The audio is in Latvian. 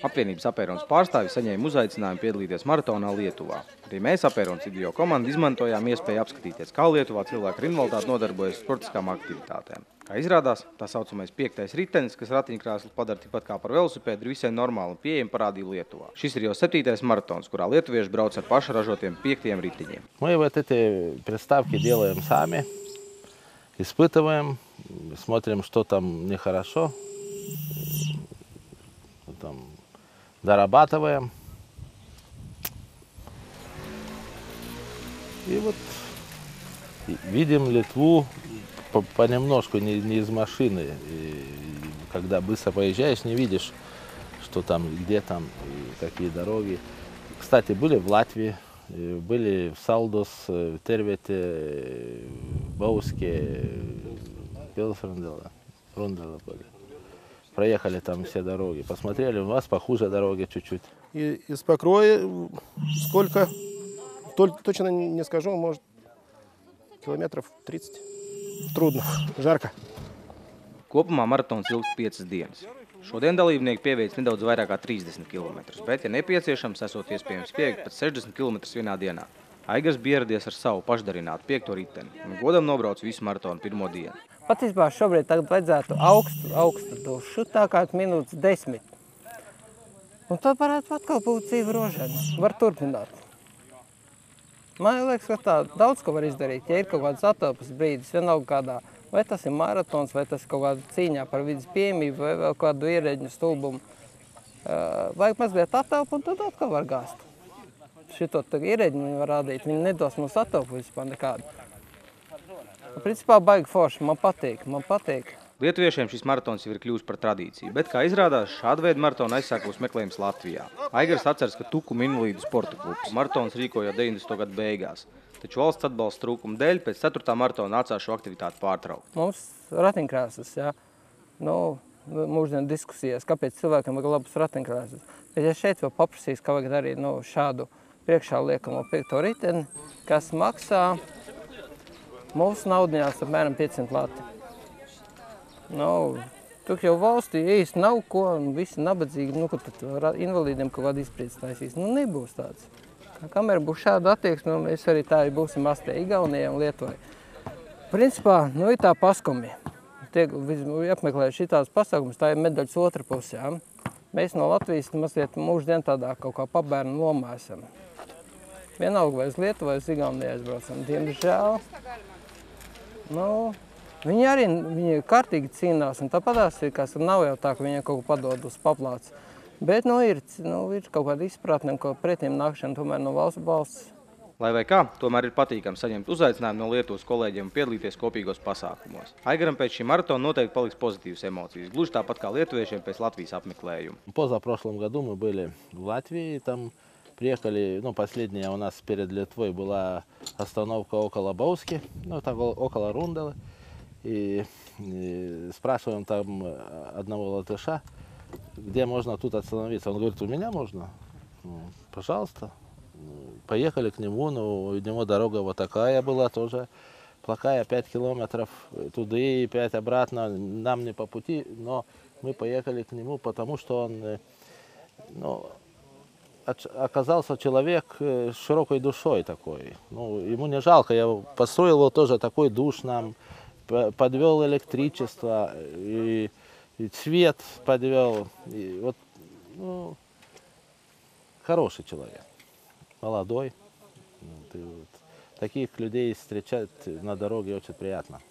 Apvienības Apeironas pārstāvji saņēma uzaicinājumu piedalīties maratonā Lietuvā. Arī mēs Apeironas video komandu izmantojām iespēju apskatīties, kā Lietuvā cilvēki ar invaliditāti nodarbojas sportiskām aktivitātēm. Kā izrādās, tā saucamais 5. ritenis, kas ratiņkrēslu padara tikpat kā par velosipēdu, ir visai normāli un pieejami parādīja Lietuvā. Šis ir jau 7. маратons, kurā lietuvieši brauc ar pašražotiem 5 ритинiem. Мы вот эти приставки делаем сами, испытываем, смотрим, что там нехорошо, там дорабатываем. И вот видим Литву понемножку, не из машины. И когда быстро поезжаешь, не видишь, что там, где там, какие дороги. Кстати, были в Латвии, были в Салдос, в Тервете, Бауске, Пилсрундела были. Проехали там все дороги, посмотрели, у вас похуже дороги чуть-чуть. И из покроя сколько, точно не скажу, может, километров 30. Трудно, жарко. Kopumā maratons ilgs 5 dienas. Šodien dalībnieki pieveic nedaudz vairāk kā 30 km, bet, ja nepieciešams, esot iespējams pieiet pat 60 km vienā dienā. Aigars bija ieradies ar savu pašdarinātu 5. riteni un godam nobrauc visu maratonu pirmo dienu. Patiesībā šobrīd tagad vajadzētu augstu dušu, tā kā minūtes 10. Un tad varētu atkal būt dzīve rožaina. Var turpināt. Man liekas, ka tā daudz ko var izdarīt. Ja ir kaut kāds atopas brīdis, vienalga kādā, vai tas ir maratons, vai tas ir kaut kāda cīņā par vidas piemību, vai vēl kādu ierēģņu stulbumu. Vajag mazliet atopu un tad atkal var gāzt. Šito ierēģi var rādīt, viņi nedos mums atopu vispār nekādu. Principā baigi forši, man patīk. Lietuviešiem šis maratons jau ir kļūst par tradīciju, bet, kā izrādās, šāda veida maratona aizsākos meklējums Latvijā. Aigars atceras, ka Tukuma invalīdu sporta klubs maratons rīkoja 90. gadu beigās, taču valsts atbalsta trūkuma dēļ pēc 4. maratona nācās šo aktivitāti pārtraukt. Mums ratiņkrēslas, jā. Mūsdienu diskusijas, kāpēc cilvēkam vajag labas ratiņkrēslas. Bet ja šeit vēl paprasīs, ka vajag darīt šādu priekšā liekamo 5. riteni, kas maksā mūsu naudiņās apmēram 500 lati. Tur jau valstī īsti nav ko, un visi nabadzīgi, kur tad invalīdiem kaut kādu izpriedzi taisīs. Nebūs tāds. Kamēr būs šāda attieksme, mēs arī tā būsim astē Igaunijai un Lietuvai. Principā, ir tā paskumi. Apmeklējuši šitās pasākumus, tā ir medaļas otra puse, jā. Mēs no Latvijas mazliet mūždien tādā kaut kā pabērnu lomā esam. Vienalga vai uz Lietuvu vai uz Igauniju aizbraucam. Diemžēl, viņi arī kārtīgi cīnās, un tāpatās ir, kas nav jau tā, ka viņiem kaut ko padod uz paplāts. Bet, ir kaut kāda izpratne, ko pretīm nākšana tomēr no valsts. Lai vai kā, tomēr ir patīkami saņemt uzaicinājumu no Lietuvas kolēģiem un piedalīties kopīgos pasākumos. Aigaram pēc šī maratona noteikti paliks pozitīvas emocijas, gluži tāpat kā lietuviešiem pēc Latvijas apmeklējuma. Позапрошлом году мы были в Латвии, там приехали, последняя у нас перед Литвой была остановка около Бауски, там около Рунделы. И спрашиваем там одного латыша, где можно тут остановиться. Он говорит, у меня можно? Пожалуйста. Поехали к нему, у него дорога вот такая была тоже, плохая, 5 километров туда и 5 обратно, нам не по пути, но мы поехали к нему, потому что он оказался человек с широкой душой такой. Ему не жалко, я построил его тоже такой душ нам, подвел электричество, и свет подвел. И хороший человек, молодой. Таких людей встречать на дороге очень приятно.